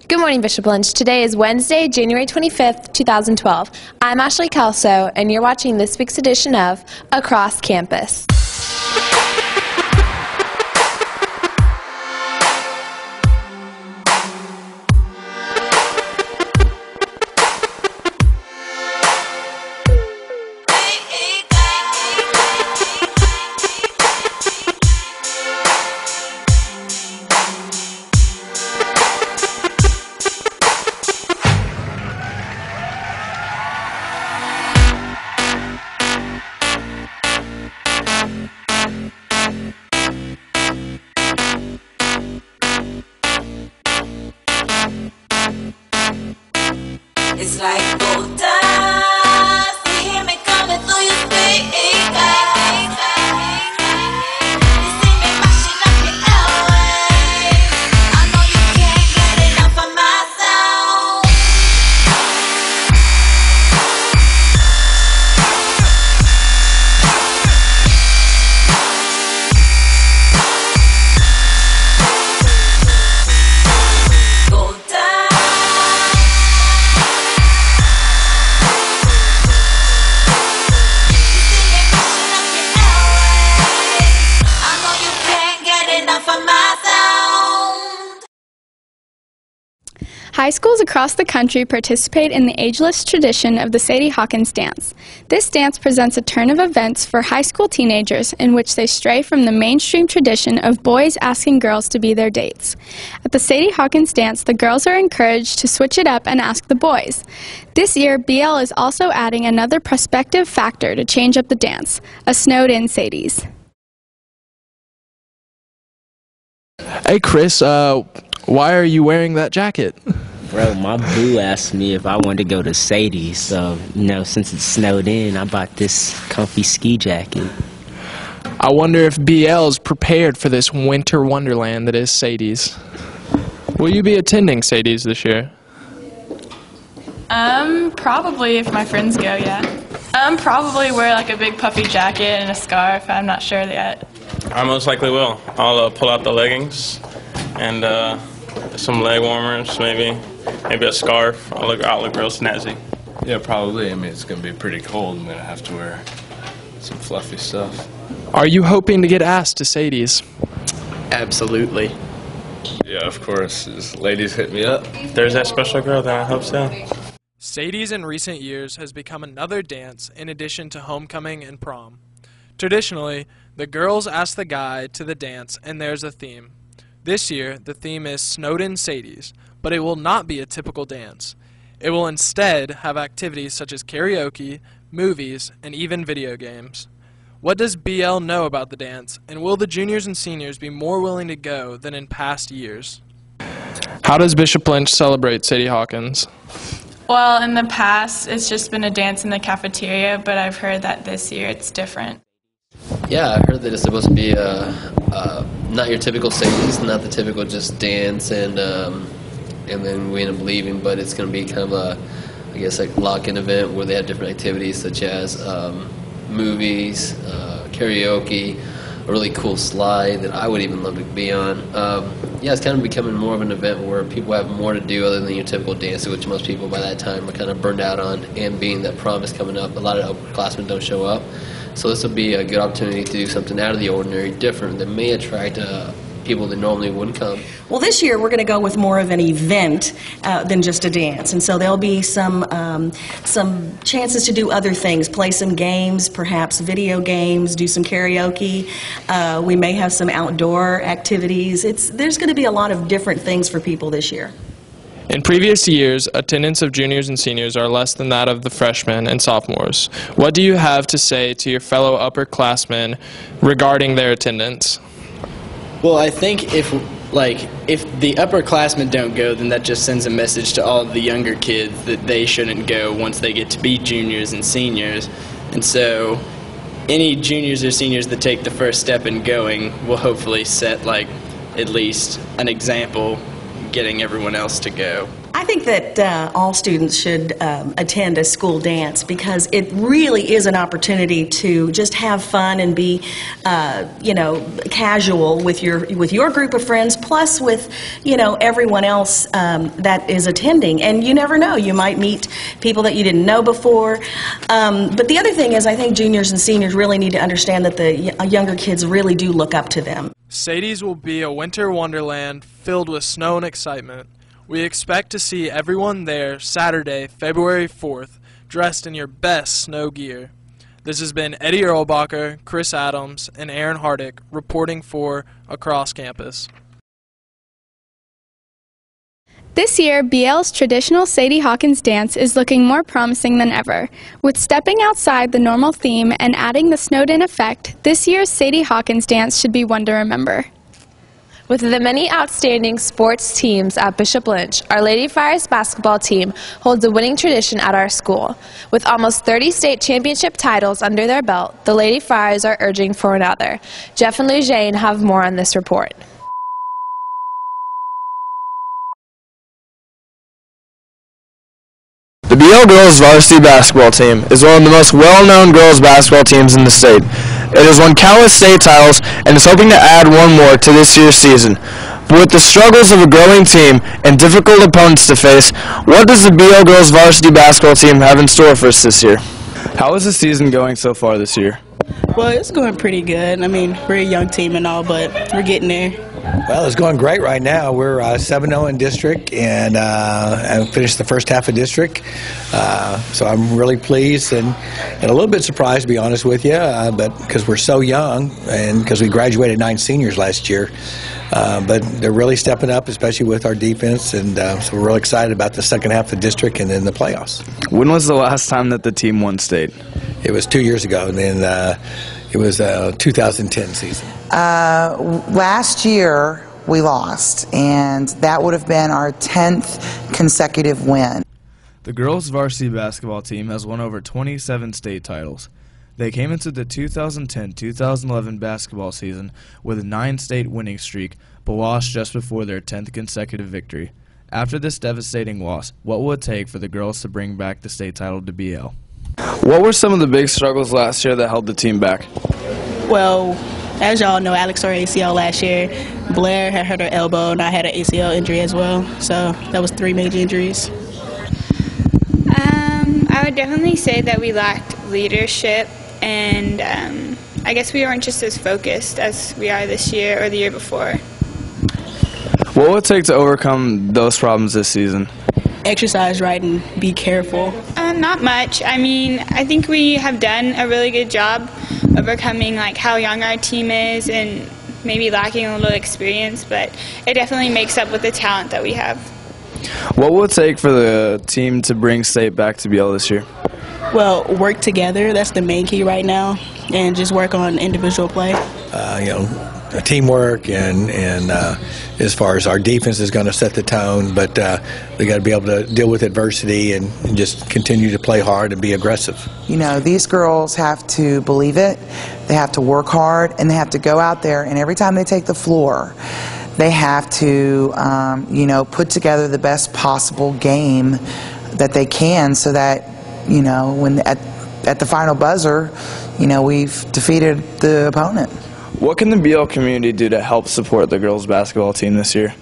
Good morning, Bishop Lynch. Today is Wednesday, January 25th, 2012. I'm Ashley Kelso, and you're watching this week's edition of Across Campus. It's like gold dust, you hear me coming through your speakers. You see me mashing up your airwaves. I know you can't get enough of my sound. Gold dust. High schools across the country participate in the ageless tradition of the Sadie Hawkins dance. This dance presents a turn of events for high school teenagers in which they stray from the mainstream tradition of boys asking girls to be their dates. At the Sadie Hawkins dance, the girls are encouraged to switch it up and ask the boys. This year, BL is also adding another prospective factor to change up the dance, a snowed-in Sadie's. Hey Chris, why are you wearing that jacket? Bro, my boo asked me if I wanted to go to Sadie's, so, since it's snowed in, I bought this comfy ski jacket. I wonder if BL is prepared for this winter wonderland that is Sadie's. Will you be attending Sadie's this year? Probably if my friends go, yeah. Probably wear like a big puffy jacket and a scarf. I'm not sure yet. I most likely will. I'll pull out the leggings and some leg warmers, maybe a scarf. I'll look real snazzy. Yeah, probably. I mean, it's going to be pretty cold. I'm going to have to wear some fluffy stuff. Are you hoping to get asked to Sadie's? Absolutely. Yeah, of course. Just ladies hit me up. If there's that special girl, then I hope so. Sadie's in recent years has become another dance in addition to homecoming and prom. Traditionally, the girls ask the guy to the dance and there's a theme. This year, the theme is Snowed-in Sadie's, but it will not be a typical dance. It will instead have activities such as karaoke, movies, and even video games. What does BL know about the dance, and will the juniors and seniors be more willing to go than in past years? How does Bishop Lynch celebrate Sadie Hawkins? Well, in the past, it's just been a dance in the cafeteria, but I've heard that this year it's different. Yeah, I heard that it's supposed to be not your typical Sadie's, not the typical just dance and then we end up leaving, but it's going to be kind of a, I guess, like lock-in event where they have different activities such as movies, karaoke, a really cool slide that I would even love to be on. Yeah, it's kind of becoming more of an event where people have more to do other than your typical dance, which most people by that time are kind of burned out on, and being that prom is coming up, a lot of upperclassmen don't show up. So this will be a good opportunity to do something out of the ordinary, different, that may attract people that normally wouldn't come. Well, this year we're going to go with more of an event than just a dance, and so there'll be some chances to do other things, play some games, perhaps video games, do some karaoke. We may have some outdoor activities. There's going to be a lot of different things for people this year. In previous years, attendance of juniors and seniors are less than that of the freshmen and sophomores. What do you have to say to your fellow upperclassmen regarding their attendance? Well, I think if the upperclassmen don't go, then that just sends a message to all of the younger kids that they shouldn't go once they get to be juniors and seniors. And so any juniors or seniors that take the first step in going will hopefully set at least an example getting everyone else to go. I think that all students should attend a school dance because it really is an opportunity to just have fun and be, casual with your group of friends, plus with, everyone else that is attending. And you never know, you might meet people that you didn't know before. But the other thing is, I think juniors and seniors really need to understand that the younger kids really do look up to them. Sadie's will be a winter wonderland filled with snow and excitement. We expect to see everyone there Saturday, February 4th, dressed in your best snow gear. This has been Eddie Erlbacher, Chris Adams, and Aaron Hardick reporting for Across Campus. This year, BL's traditional Sadie Hawkins dance is looking more promising than ever. With stepping outside the normal theme and adding the snowed-in effect, this year's Sadie Hawkins dance should be one to remember. With the many outstanding sports teams at Bishop Lynch, our Lady Friars basketball team holds a winning tradition at our school. With almost 30 state championship titles under their belt, the Lady Friars are urging for another. Jeff and Lujane have more on this report. The BL girls varsity basketball team is one of the most well-known girls basketball teams in the state. It has won countless state titles and is hoping to add one more to this year's season. But with the struggles of a growing team and difficult opponents to face, what does the BL girls varsity basketball team have in store for us this year? How is the season going so far this year? Well, it's going pretty good. I mean, we're a young team and all, but we're getting there. Well, it's going great right now. We're 7-0 in district and finished the first half of district. So I'm really pleased and a little bit surprised, to be honest with you, but because we're so young and because we graduated 9 seniors last year. But they're really stepping up, especially with our defense, and so we're really excited about the second half of district and then the playoffs. When was the last time that the team won state? It was 2 years ago, and then it was 2010 season. Last year we lost, and that would have been our 10th consecutive win. The girls' varsity basketball team has won over 27 state titles. They came into the 2010-2011 basketball season with a 9-state winning streak, but lost just before their 10th consecutive victory. After this devastating loss, what will it take for the girls to bring back the state title to BL? What were some of the big struggles last year that held the team back? Well, as y'all know, Alex tore ACL last year. Blair had hurt her elbow, and I had an ACL injury as well. So that was 3 major injuries. I would definitely say that we lacked leadership, and I guess we weren't just as focused as we are this year or the year before. What will it take to overcome those problems this season? Exercise right and be careful. Not much. I mean, I think we have done a really good job overcoming like how young our team is and maybe lacking a little experience, but it definitely makes up with the talent that we have. What will it take for the team to bring state back to BL this year? Well, work together. That's the main key right now, and just work on individual play. Teamwork and as far as our defense is going to set the tone, but we got to be able to deal with adversity and just continue to play hard and be aggressive. You know, these girls have to believe it, they have to work hard, and they have to go out there, and every time they take the floor, they have to, put together the best possible game that they can so that, when at the final buzzer, we've defeated the opponent. What can the BL community do to help support the girls' basketball team this year?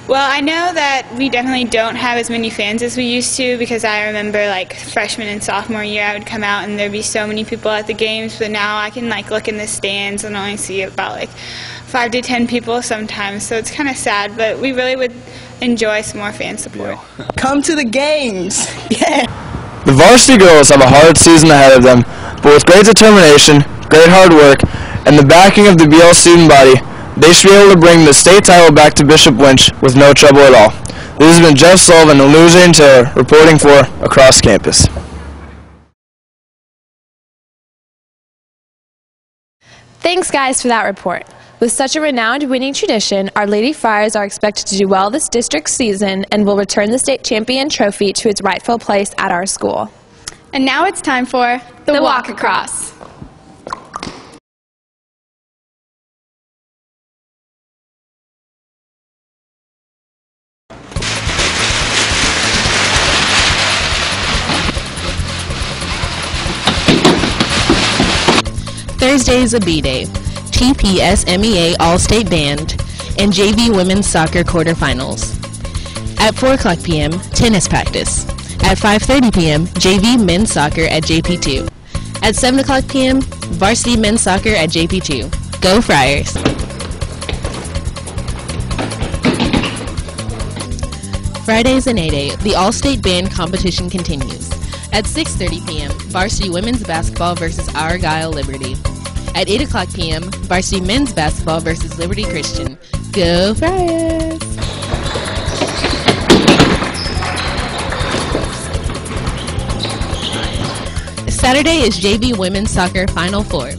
Well, I know that we definitely don't have as many fans as we used to, because I remember like freshman and sophomore year I would come out and there'd be so many people at the games, but now I can like look in the stands and only see about like 5 to 10 people sometimes, so it's kind of sad, but we really would enjoy some more fan support. Come to the games! Yeah! The varsity girls have a hard season ahead of them, but with great determination, great hard work, and the backing of the BL student body, they should be able to bring the state title back to Bishop Lynch with no trouble at all. This has been Jeff Sullivan and Lujane Taylor reporting for Across Campus. Thanks, guys, for that report. With such a renowned winning tradition, our Lady Friars are expected to do well this district season and will return the state champion trophy to its rightful place at our school. And now it's time for the Walk Across. Thursday is a B-Day, TPSMEA All-State Band, and JV Women's Soccer quarterfinals. At 4 o'clock p.m., tennis practice. At 5:30 p.m., JV Men's Soccer at JP2. At 7 o'clock p.m., varsity Men's Soccer at JP2. Go Friars! Fridays and 8A, the All-State Band competition continues. At 6:30 p.m., varsity Women's Basketball versus Argyle Liberty. At 8 o'clock p.m., varsity Men's Basketball versus Liberty Christian. Go Friars! Saturday is JV Women's Soccer Final Four.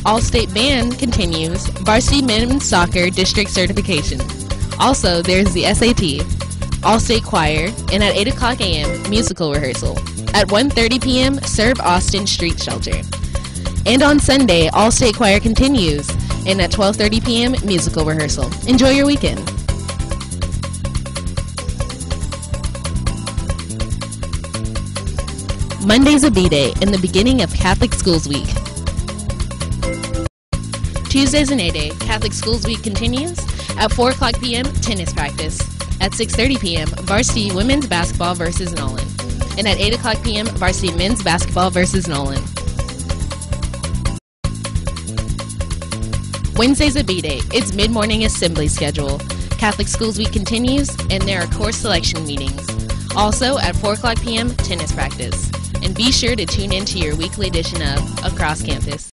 All-State Band continues, varsity Men's Soccer District Certification. Also, there's the SAT, All-State Choir, and at 8 o'clock a.m., musical rehearsal. At 1:30 p.m., Serve Austin Street Shelter. And on Sunday, All-State Choir continues, and at 12:30 p.m., musical rehearsal. Enjoy your weekend. Monday's a B-Day and the beginning of Catholic Schools Week. Tuesday's an A-Day. Catholic Schools Week continues. At 4 o'clock p.m., tennis practice. At 6:30 p.m., varsity Women's Basketball versus Nolan. And at 8 o'clock p.m., varsity Men's Basketball versus Nolan. Wednesday's a B-Day. It's mid-morning assembly schedule. Catholic Schools Week continues, and there are course selection meetings. Also, at 4 o'clock p.m., tennis practice. And be sure to tune in to your weekly edition of Across Campus.